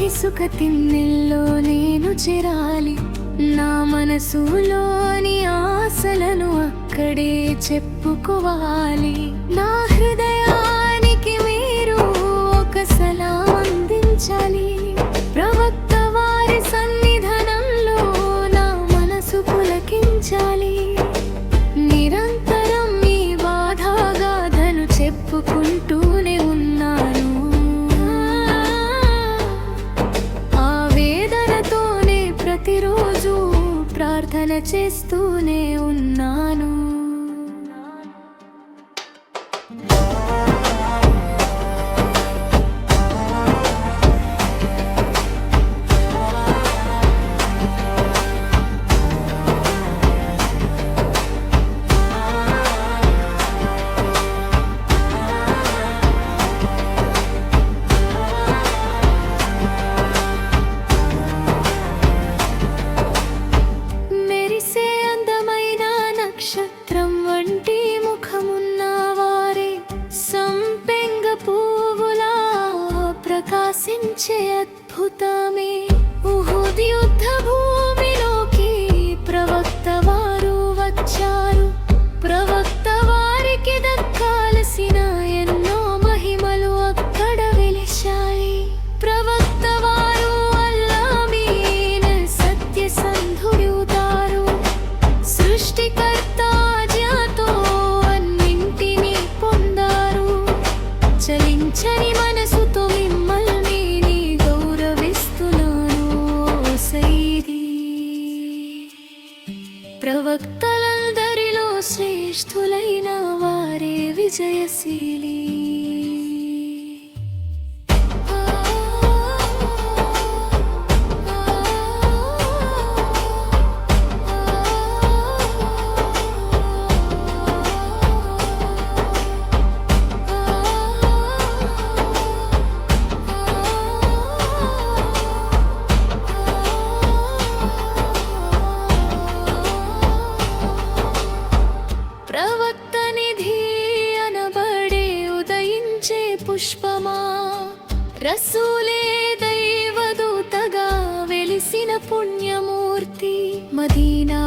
ఇసుక తిన్నెల్లో నేను చేరాలి, నా మనసులోని ఆశలను అక్కడే చెప్పుకోవాలి. నా హృదయానికి మీరు ఒక సలాం అందించాలి. ప్రవక్త వారి సన్నిధానంలో నా మనసు పులకించాలి. నిరంతరం ఈ బాధాగాథను చెప్పుకుంటూనే ఉన్నాను. ఆ వేదనతోనే ప్రతిరోజు ప్రార్థన చేస్తూనే ఉన్నాను. నక్షత్రం వంటి ముఖమున్న వారే సంపెంగ పువ్వులా ప్రకాశించే అద్భుతమే. ఉహుద్ యుద్ధ భూమిలోకి ప్రవక్త వారు వచ్చారు. ప్రవక్త వారికి దక్కాల్సిన ఎన్నో మహిమలు అక్కడ వెలిశాయి. ప్రవక్త వారు అల్లామీన్ సత్యసంధుడుతారు. సృష్టికర్త చలించని మనసుతో మిమ్మల్ని గౌరవిస్తున్నాను సైదీ. ప్రవక్తలందరిలో శ్రేష్ఠులైన వారే విజయశీలి. ప్రవక్త నిధి అనబడే ఉదయించే పుష్పమా, రసూలే దైవదూతగా వెలిసిన పుణ్యమూర్తి. మదీనా